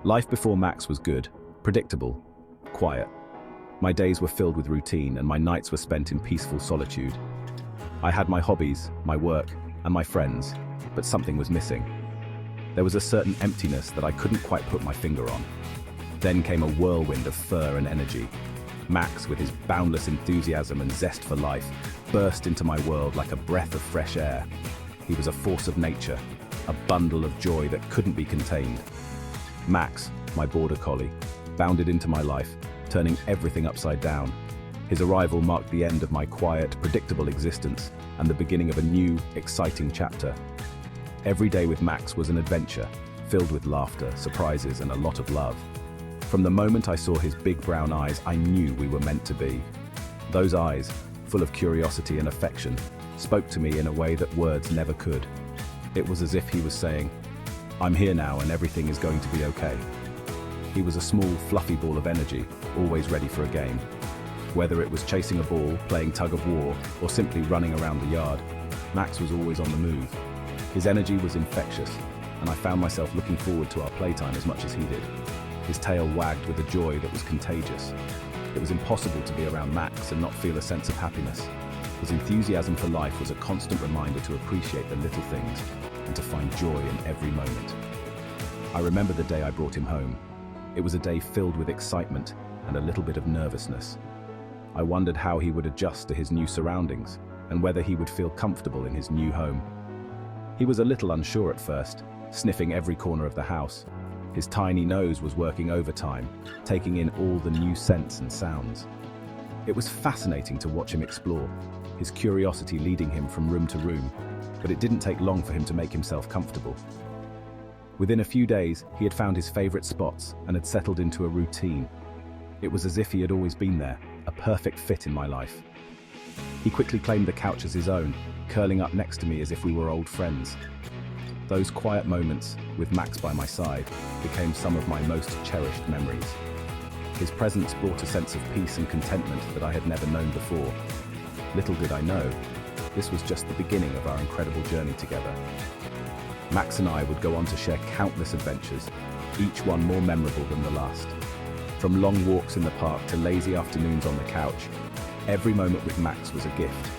Life before Max was good, predictable, quiet. My days were filled with routine and my nights were spent in peaceful solitude. I had my hobbies, my work, and my friends, but something was missing. There was a certain emptiness that I couldn't quite put my finger on. Then came a whirlwind of fur and energy. Max, with his boundless enthusiasm and zest for life, burst into my world like a breath of fresh air. He was a force of nature, a bundle of joy that couldn't be contained. Max, my Border Collie, bounded into my life, turning everything upside down. His arrival marked the end of my quiet, predictable existence and the beginning of a new, exciting chapter. Every day with Max was an adventure, filled with laughter, surprises, and a lot of love. From the moment I saw his big brown eyes, I knew we were meant to be. Those eyes, full of curiosity and affection, spoke to me in a way that words never could. It was as if he was saying, "I'm here now and everything is going to be okay." He was a small, fluffy ball of energy, always ready for a game. Whether it was chasing a ball, playing tug of war, or simply running around the yard, Max was always on the move. His energy was infectious, and I found myself looking forward to our playtime as much as he did. His tail wagged with a joy that was contagious. It was impossible to be around Max and not feel a sense of happiness. His enthusiasm for life was a constant reminder to appreciate the little things and to find joy in every moment. I remember the day I brought him home. It was a day filled with excitement and a little bit of nervousness. I wondered how he would adjust to his new surroundings and whether he would feel comfortable in his new home. He was a little unsure at first, sniffing every corner of the house. His tiny nose was working overtime, taking in all the new scents and sounds. It was fascinating to watch him explore, his curiosity leading him from room to room, but it didn't take long for him to make himself comfortable. Within a few days, he had found his favorite spots and had settled into a routine. It was as if he had always been there, a perfect fit in my life. He quickly claimed the couch as his own, curling up next to me as if we were old friends. Those quiet moments, with Max by my side, became some of my most cherished memories. His presence brought a sense of peace and contentment that I had never known before. Little did I know, this was just the beginning of our incredible journey together. Max and I would go on to share countless adventures, each one more memorable than the last. From long walks in the park to lazy afternoons on the couch, every moment with Max was a gift.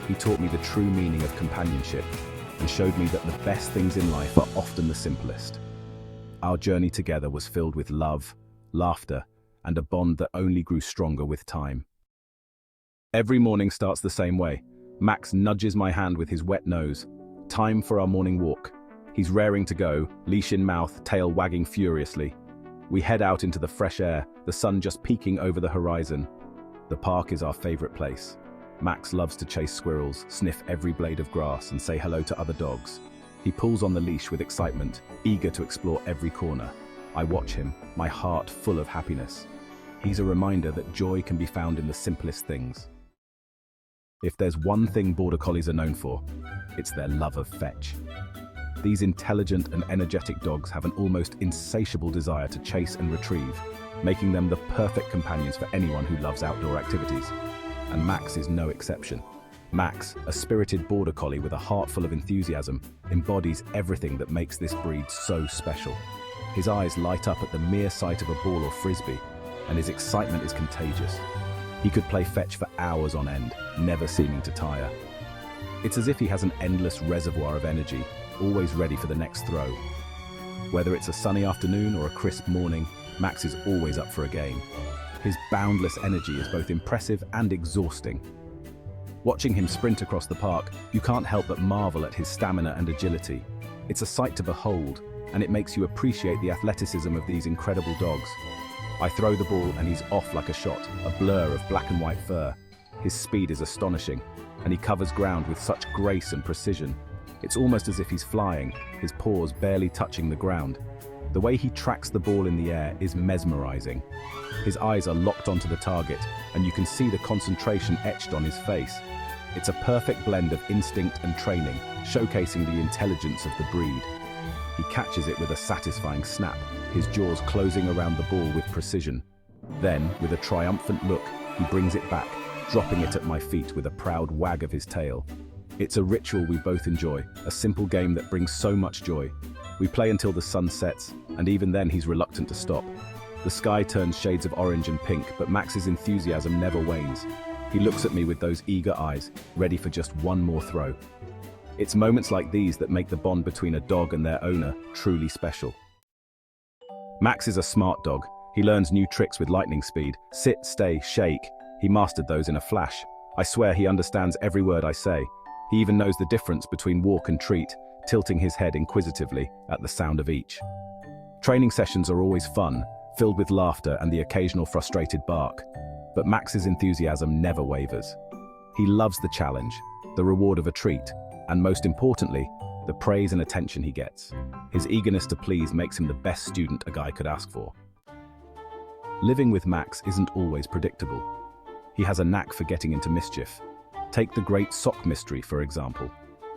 He taught me the true meaning of companionship and showed me that the best things in life are often the simplest. Our journey together was filled with love, laughter, and a bond that only grew stronger with time. Every morning starts the same way. Max nudges my hand with his wet nose. Time for our morning walk. He's raring to go, leash in mouth, tail wagging furiously. We head out into the fresh air, the sun just peeking over the horizon. The park is our favorite place. Max loves to chase squirrels, sniff every blade of grass, and say hello to other dogs. He pulls on the leash with excitement, eager to explore every corner. I watch him, my heart full of happiness. He's a reminder that joy can be found in the simplest things. If there's one thing Border Collies are known for, it's their love of fetch. These intelligent and energetic dogs have an almost insatiable desire to chase and retrieve, making them the perfect companions for anyone who loves outdoor activities. And Max is no exception. Max, a spirited Border Collie with a heart full of enthusiasm, embodies everything that makes this breed so special. His eyes light up at the mere sight of a ball or frisbee, and his excitement is contagious. He could play fetch for hours on end, never seeming to tire. It's as if he has an endless reservoir of energy, always ready for the next throw. Whether it's a sunny afternoon or a crisp morning, Max is always up for a game. His boundless energy is both impressive and exhausting. Watching him sprint across the park, you can't help but marvel at his stamina and agility. It's a sight to behold, and it makes you appreciate the athleticism of these incredible dogs. I throw the ball and he's off like a shot, a blur of black and white fur. His speed is astonishing, and he covers ground with such grace and precision. It's almost as if he's flying, his paws barely touching the ground. The way he tracks the ball in the air is mesmerizing. His eyes are locked onto the target, and you can see the concentration etched on his face. It's a perfect blend of instinct and training, showcasing the intelligence of the breed. He catches it with a satisfying snap, his jaws closing around the ball with precision. Then, with a triumphant look, he brings it back, dropping it at my feet with a proud wag of his tail. It's a ritual we both enjoy, a simple game that brings so much joy. We play until the sun sets, and even then he's reluctant to stop. The sky turns shades of orange and pink, but Max's enthusiasm never wanes. He looks at me with those eager eyes, ready for just one more throw. It's moments like these that make the bond between a dog and their owner truly special. Max is a smart dog. He learns new tricks with lightning speed. Sit, stay, shake. He mastered those in a flash. I swear he understands every word I say. He even knows the difference between walk and treat, tilting his head inquisitively at the sound of each. Training sessions are always fun, filled with laughter and the occasional frustrated bark. But Max's enthusiasm never wavers. He loves the challenge, the reward of a treat, and most importantly, the praise and attention he gets. His eagerness to please makes him the best student a guy could ask for. Living with Max isn't always predictable. He has a knack for getting into mischief. Take the great sock mystery, for example.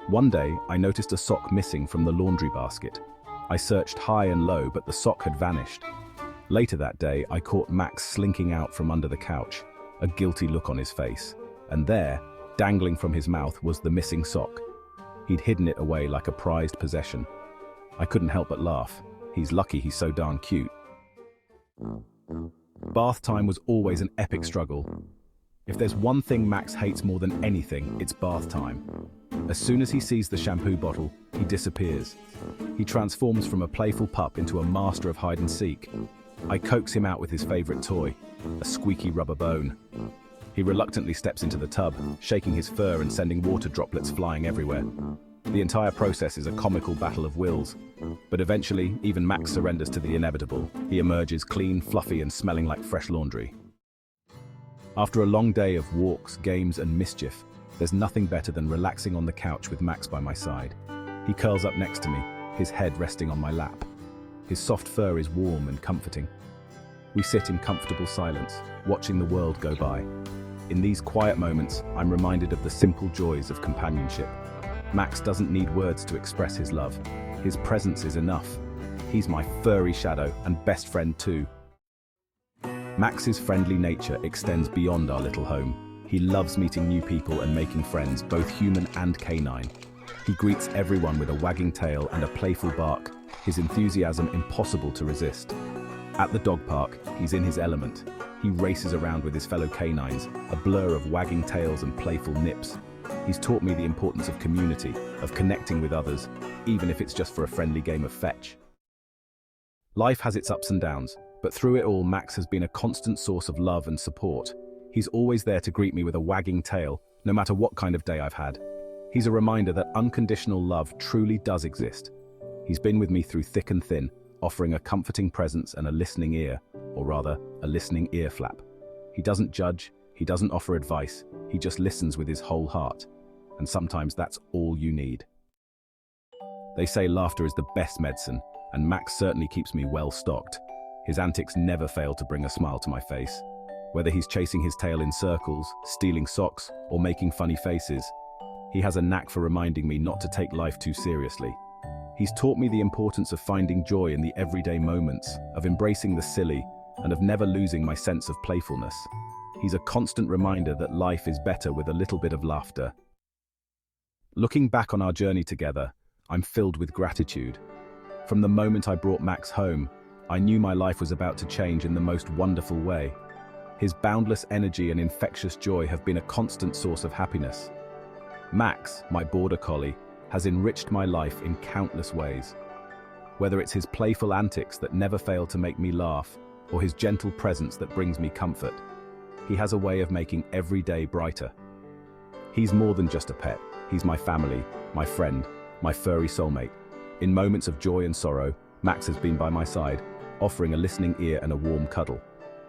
One day, I noticed a sock missing from the laundry basket. I searched high and low, but the sock had vanished. Later that day, I caught Max slinking out from under the couch, a guilty look on his face. And there, dangling from his mouth, was the missing sock. He'd hidden it away like a prized possession. I couldn't help but laugh. He's lucky he's so darn cute. Bath time was always an epic struggle. If there's one thing Max hates more than anything, it's bath time. As soon as he sees the shampoo bottle, he disappears. He transforms from a playful pup into a master of hide and seek. I coax him out with his favorite toy, a squeaky rubber bone. He reluctantly steps into the tub, shaking his fur and sending water droplets flying everywhere. The entire process is a comical battle of wills, but eventually, even Max surrenders to the inevitable. He emerges clean, fluffy, and smelling like fresh laundry. After a long day of walks, games, and mischief, there's nothing better than relaxing on the couch with Max by my side. He curls up next to me, his head resting on my lap. His soft fur is warm and comforting. We sit in comfortable silence, watching the world go by. In these quiet moments, I'm reminded of the simple joys of companionship. Max doesn't need words to express his love. His presence is enough. He's my furry shadow and best friend too. Max's friendly nature extends beyond our little home. He loves meeting new people and making friends, both human and canine. He greets everyone with a wagging tail and a playful bark, his enthusiasm impossible to resist. At the dog park, he's in his element. He races around with his fellow canines, a blur of wagging tails and playful nips. He's taught me the importance of community, of connecting with others, even if it's just for a friendly game of fetch. Life has its ups and downs, but through it all, Max has been a constant source of love and support. He's always there to greet me with a wagging tail, no matter what kind of day I've had. He's a reminder that unconditional love truly does exist. He's been with me through thick and thin, offering a comforting presence and a listening ear, or rather, a listening ear flap. He doesn't judge, he doesn't offer advice, he just listens with his whole heart. And sometimes that's all you need. They say laughter is the best medicine, and Max certainly keeps me well stocked. His antics never fail to bring a smile to my face. Whether he's chasing his tail in circles, stealing socks, or making funny faces, he has a knack for reminding me not to take life too seriously. He's taught me the importance of finding joy in the everyday moments, of embracing the silly, and of never losing my sense of playfulness. He's a constant reminder that life is better with a little bit of laughter. Looking back on our journey together, I'm filled with gratitude. From the moment I brought Max home, I knew my life was about to change in the most wonderful way. His boundless energy and infectious joy have been a constant source of happiness. Max, my Border Collie, has enriched my life in countless ways. Whether it's his playful antics that never fail to make me laugh, or his gentle presence that brings me comfort, he has a way of making every day brighter. He's more than just a pet. He's my family, my friend, my furry soulmate. In moments of joy and sorrow, Max has been by my side, offering a listening ear and a warm cuddle.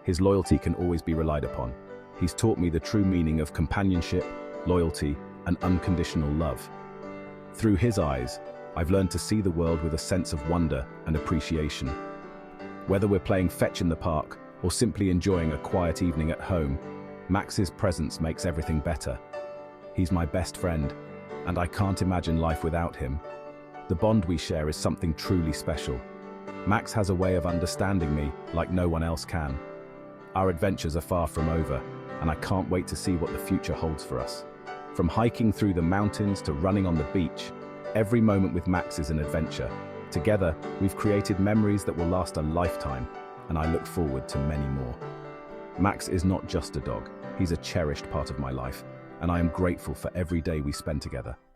His loyalty can always be relied upon. He's taught me the true meaning of companionship, loyalty, and unconditional love. Through his eyes, I've learned to see the world with a sense of wonder and appreciation. Whether we're playing fetch in the park or simply enjoying a quiet evening at home, Max's presence makes everything better. He's my best friend, and I can't imagine life without him. The bond we share is something truly special. Max has a way of understanding me like no one else can. Our adventures are far from over, and I can't wait to see what the future holds for us. From hiking through the mountains to running on the beach, every moment with Max is an adventure. Together, we've created memories that will last a lifetime, and I look forward to many more. Max is not just a dog, he's a cherished part of my life, and I am grateful for every day we spend together.